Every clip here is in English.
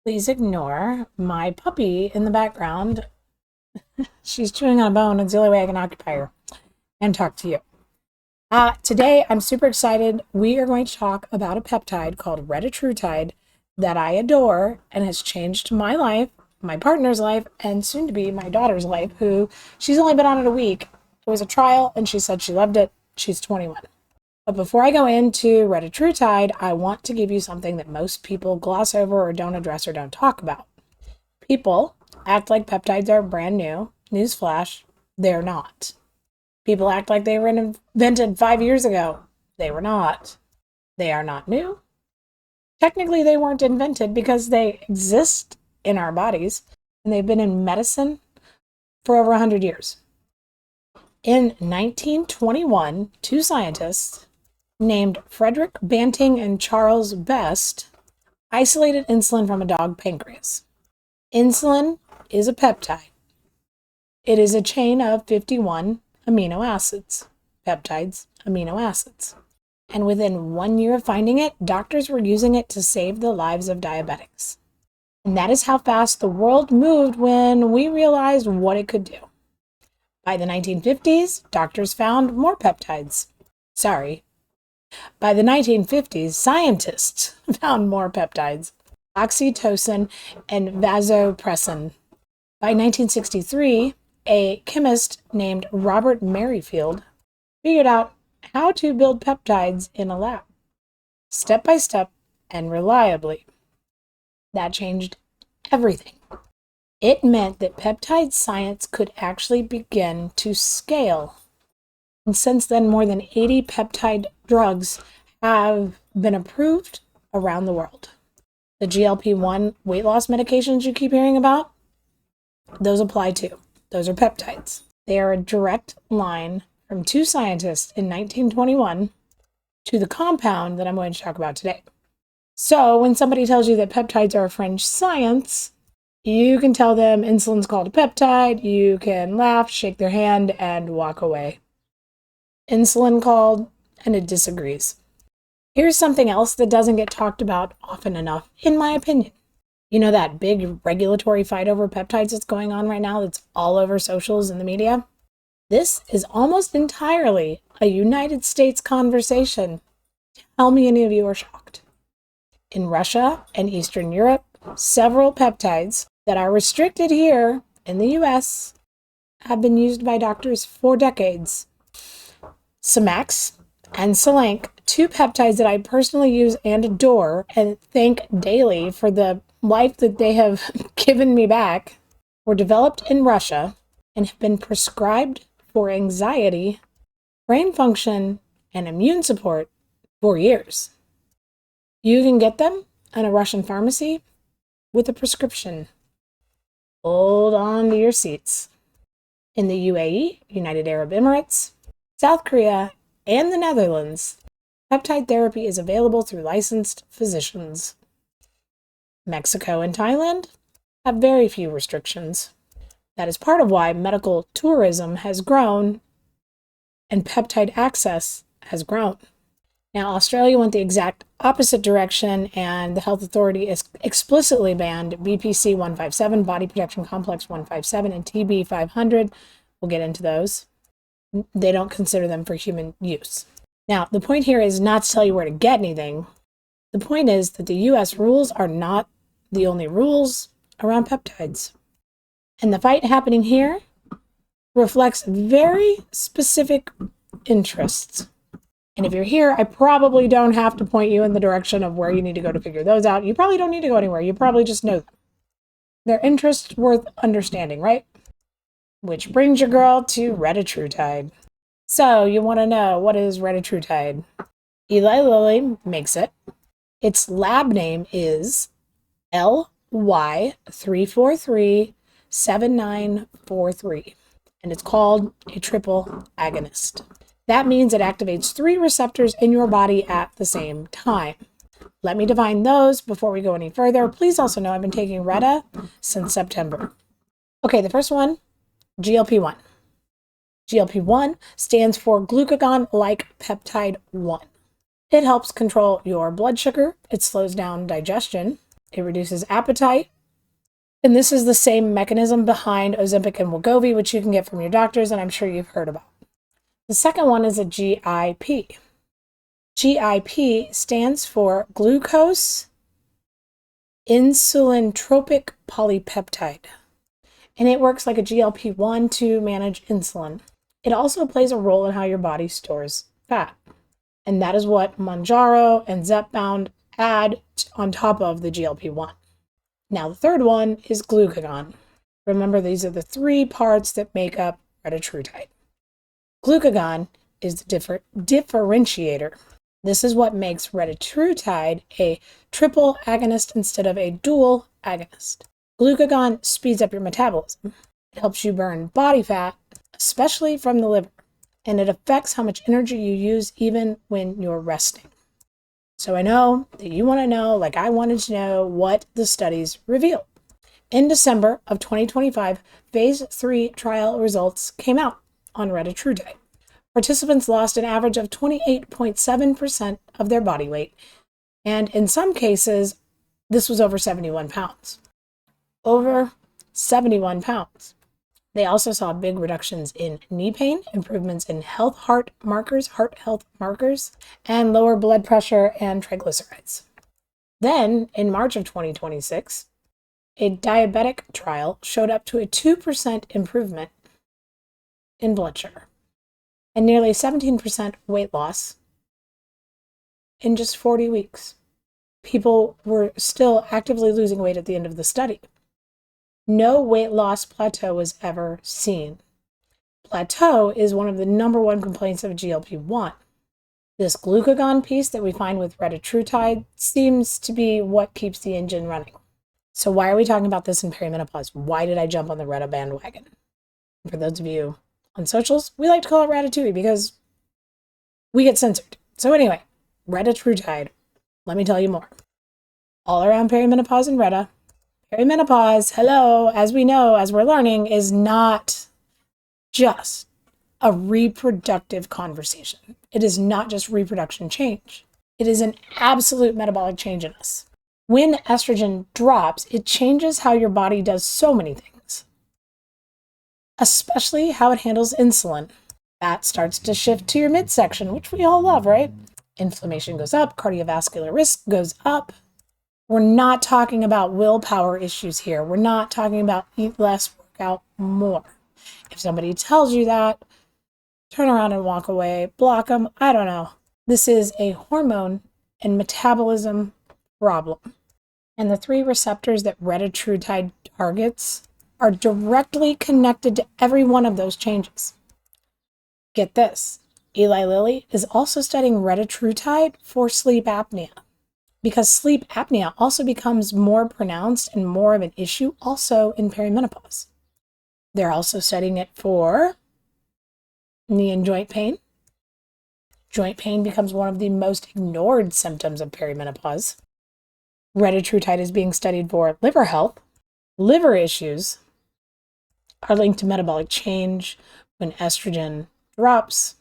Please ignore my puppy in the background. She's chewing on a bone. It's the only way I can occupy her and talk to you. Today, I'm super excited. We are going to talk about a peptide called Retatrutide that I adore and has changed my life, my partner's life, and soon to be my daughter's life, who she's only been on it a week. It was a trial, and she said she loved it. She's 21. But before I go into Retatrutide, I want to give you something that most people gloss over or don't address or don't talk about. People act like peptides are brand new. Newsflash, they're not. People act like they were invented 5 years ago. They were not. They are not new. Technically, they weren't invented because they exist in our bodies, and they've been in medicine for over 100 years. In 1921, two scientists named Frederick Banting and Charles Best isolated insulin from a dog pancreas. Insulin is a peptide. It is a chain of 51 amino acids. Peptides, amino acids. And within 1 year of finding it, doctors were using it to save the lives of diabetics. And that is how fast the world moved when we realized what it could do. By the 1950s, doctors found more peptides. By the 1950s, scientists found more peptides, oxytocin and vasopressin. By 1963, a chemist named Robert Merrifield figured out how to build peptides in a lab, step by step and reliably. That changed everything. It meant that peptide science could actually begin to scale. And since then, more than 80 peptide drugs have been approved around the world. The GLP-1 weight loss medications you keep hearing about, those apply too. Those are peptides. They are a direct line from two scientists in 1921 to the compound that I'm going to talk about today. So when somebody tells you that peptides are a fringe science, you can tell them insulin's called a peptide. You can laugh, shake their hand, and walk away. Insulin called, and it disagrees. Here's something else that doesn't get talked about often enough, in my opinion. You know that big regulatory fight over peptides that's going on right now that's all over socials and the media? This is almost entirely a United States conversation. Tell me any of you are shocked. In Russia and Eastern Europe, several peptides that are restricted here in the US have been used by doctors for decades. Semax and Selenk, two peptides that I personally use and adore and thank daily for the life that they have given me back, were developed in Russia and have been prescribed for anxiety, brain function, and immune support for years. You can get them in a Russian pharmacy with a prescription. Hold on to your seats. In the UAE, United Arab Emirates, South Korea, and the Netherlands, peptide therapy is available through licensed physicians. Mexico and Thailand have very few restrictions. That is part of why medical tourism has grown and peptide access has grown. Now, Australia went the exact opposite direction, and the health authority has explicitly banned BPC 157, Body Protection Complex 157, and TB 500. We'll get into those. They don't consider them for human use. Now, the point here is not to tell you where to get anything. The point is that the US rules are not the only rules around peptides. And the fight happening here reflects very specific interests. And if you're here, I probably don't have to point you in the direction of where you need to go to figure those out. You probably don't need to go anywhere. You probably just know them. Their interests worth understanding, right? Which brings your girl to Retatrutide. So you want to know, what is Retatrutide? Eli Lilly makes it. Its lab name is LY3437943, and it's called a triple agonist. That means it activates 3 receptors in your body at the same time. Let me define those before we go any further. Please also know I've been taking Reta since September. Okay, the first one, GLP-1. GLP-1 stands for glucagon-like peptide 1. It helps control your blood sugar. It slows down digestion. It reduces appetite. And this is the same mechanism behind Ozempic and Wegovy, which you can get from your doctors, and I'm sure you've heard about. The second one is a GIP. GIP stands for glucose insulin-tropic polypeptide, and it works like a GLP-1 to manage insulin. It also plays a role in how your body stores fat, and that is what Mounjaro and Zepbound add on top of the GLP-1. Now, the third one is glucagon. Remember, these are the three parts that make up retatrutide. Glucagon is the differentiator. This is what makes retatrutide a triple agonist instead of a dual agonist. Glucagon speeds up your metabolism. It helps you burn body fat, especially from the liver, and it affects how much energy you use even when you're resting. So I know that you want to know, like I wanted to know, what the studies revealed. In December of 2025, phase 3 trial results came out on retatrutide. Participants lost an average of 28.7% of their body weight, and in some cases, this was over 71 pounds. Over 71 pounds. They also saw big reductions in knee pain, improvements in heart health markers, and lower blood pressure and triglycerides. Then, in March of 2026, a diabetic trial showed up to a 2% improvement in blood sugar and nearly 17% weight loss in just 40 weeks. People were still actively losing weight at the end of the study. No weight loss plateau was ever seen. Plateau is one of the number one complaints of GLP-1. This glucagon piece that we find with retatrutide seems to be what keeps the engine running. So why are we talking about this in perimenopause? Why did I jump on the Reta bandwagon? For those of you on socials, we like to call it Ratatouille because we get censored. So anyway, retatrutide, let me tell you more. All around perimenopause and Reta. Perimenopause, hello, as we know, as we're learning, is not just a reproductive conversation. It is not just reproduction change. It is an absolute metabolic change in us. When estrogen drops, it changes how your body does so many things, especially how it handles insulin. That starts to shift to your midsection, which we all love, right? Inflammation goes up, cardiovascular risk goes up. We're not talking about willpower issues here. We're not talking about eat less, work out more. If somebody tells you that, turn around and walk away, block them, I don't know. This is a hormone and metabolism problem. And the 3 receptors that retatrutide targets are directly connected to every one of those changes. Get this, Eli Lilly is also studying retatrutide for sleep apnea, because sleep apnea also becomes more pronounced and more of an issue also in perimenopause. They're also studying it for knee and joint pain. Joint pain becomes one of the most ignored symptoms of perimenopause. Retatrutide is being studied for liver health. Liver issues are linked to metabolic change when estrogen drops.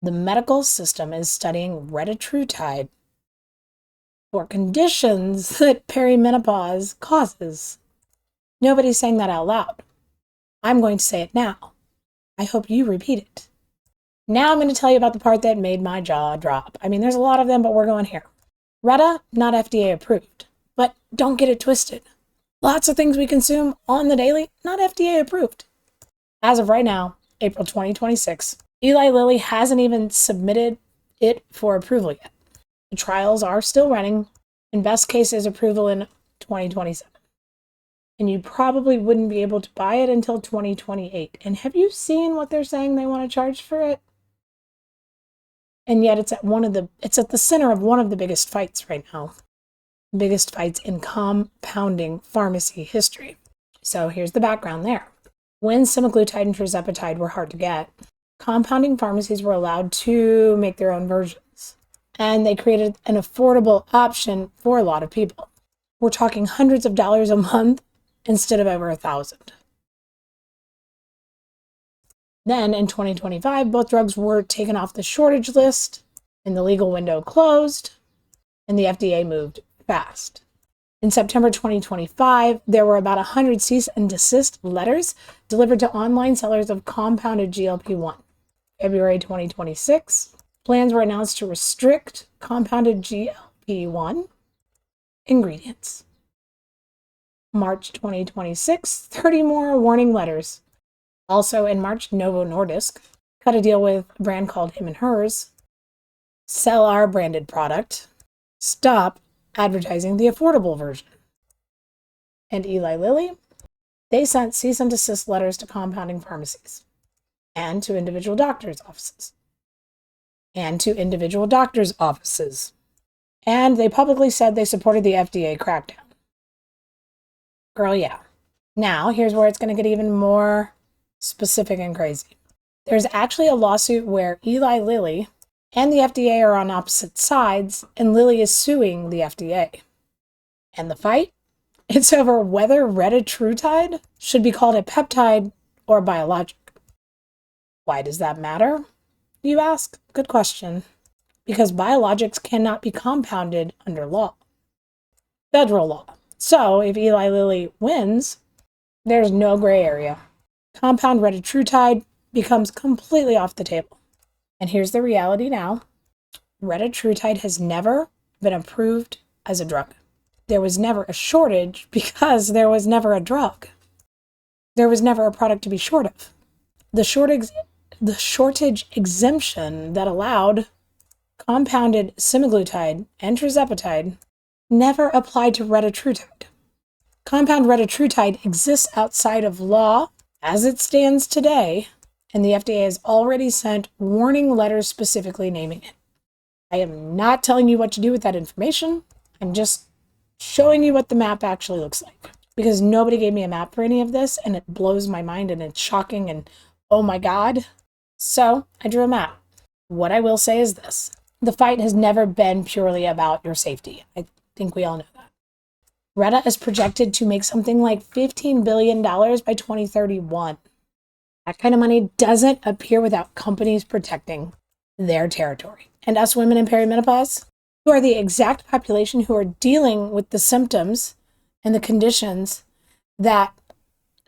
The medical system is studying retatrutide for conditions that perimenopause causes. Nobody's saying that out loud. I'm going to say it now. I hope you repeat it. Now I'm going to tell you about the part that made my jaw drop. I mean, there's a lot of them, but we're going here. Reta, not FDA approved, but don't get it twisted. Lots of things we consume on the daily, not FDA approved. As of right now, April 2026, Eli Lilly hasn't even submitted it for approval yet. The trials are still running, and best case is approval in 2027. And you probably wouldn't be able to buy it until 2028. And have you seen what they're saying they want to charge for it? And yet it's at the center of one of the biggest fights right now. Biggest fights in compounding pharmacy history. So here's the background there. When semaglutide and tirzepatide were hard to get, compounding pharmacies were allowed to make their own versions. And they created an affordable option for a lot of people. We're talking hundreds of dollars a month instead of over $1,000. Then in 2025, both drugs were taken off the shortage list and the legal window closed, and the FDA moved fast. In September 2025, there were about 100 cease and desist letters delivered to online sellers of compounded GLP-1. February 2026, plans were announced to restrict compounded GLP-1 ingredients. March 2026, 30 more warning letters. Also in March, Novo Nordisk cut a deal with a brand called Him and Hers. Sell our branded product. Stop advertising the affordable version. And Eli Lilly, they sent cease and desist letters to compounding pharmacies and to individual doctors' offices. And they publicly said they supported the FDA crackdown. Girl, yeah. Now, here's where it's going to get even more specific and crazy. There's actually a lawsuit where Eli Lilly and the FDA are on opposite sides, and Lilly is suing the FDA. And the fight? It's over whether Retatrutide should be called a peptide or a biologic. Why does that matter, you ask? Good question. Because biologics cannot be compounded under law. Federal law. So, if Eli Lilly wins, there's no gray area. Compound Retatrutide becomes completely off the table. And here's the reality now. Retatrutide has never been approved as a drug. There was never a shortage because there was never a drug. There was never a product to be short of. The shortage exemption that allowed compounded semaglutide and tirzepatide never applied to Retatrutide. Compound Retatrutide exists outside of law as it stands today, and the FDA has already sent warning letters specifically naming it. I am not telling you what to do with that information. I'm just showing you what the map actually looks like, because nobody gave me a map for any of this, and it blows my mind, and it's shocking, and oh my God. So I drew a map. What I will say is this. The fight has never been purely about your safety. I think we all know that. Reta is projected to make something like $15 billion by 2031. That kind of money doesn't appear without companies protecting their territory. And us women in perimenopause, who are the exact population who are dealing with the symptoms and the conditions that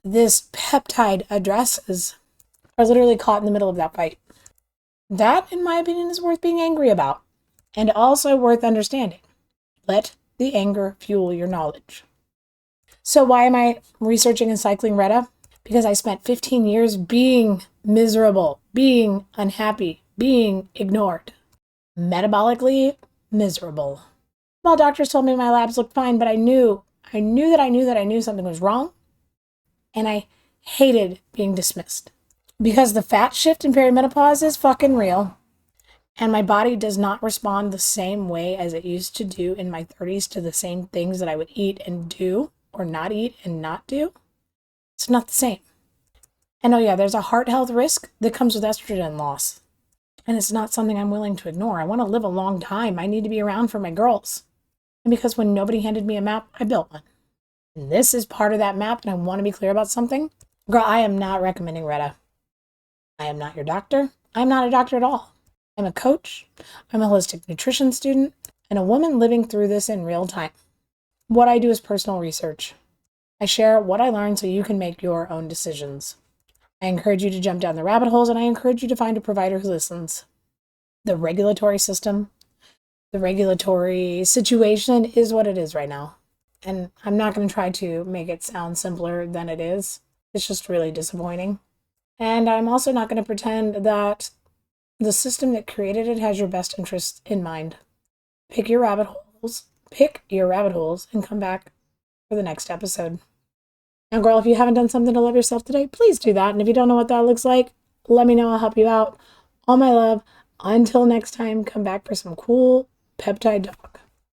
this peptide addresses, are literally caught in the middle of that fight. That, in my opinion, is worth being angry about, and also worth understanding. Let the anger fuel your knowledge. So why am I researching and cycling Reta? Because I spent 15 years being miserable, being unhappy, being ignored. Metabolically miserable. Well, doctors told me my labs looked fine, but I knew something was wrong, and I hated being dismissed. Because the fat shift in perimenopause is fucking real, and my body does not respond the same way as it used to do in my 30s to the same things that I would eat and do, or not eat and not do. It's not the same. And oh yeah, there's a heart health risk that comes with estrogen loss. And it's not something I'm willing to ignore. I want to live a long time. I need to be around for my girls. And because when nobody handed me a map, I built one. And this is part of that map, and I want to be clear about something. Girl, I am not recommending Reta. I am not your doctor. I'm not a doctor at all. I'm a coach. I'm a holistic nutrition student, and a woman living through this in real time. What I do is personal research. I share what I learned so you can make your own decisions. I encourage you to jump down the rabbit holes, and I encourage you to find a provider who listens. The regulatory system, the regulatory situation is what it is right now. And I'm not going to try to make it sound simpler than it is. It's just really disappointing. And I'm also not going to pretend that the system that created it has your best interests in mind. Pick your rabbit holes, and come back for the next episode. Now, girl, if you haven't done something to love yourself today, please do that. And if you don't know what that looks like, let me know. I'll help you out. All my love. Until next time, come back for some cool peptide talk.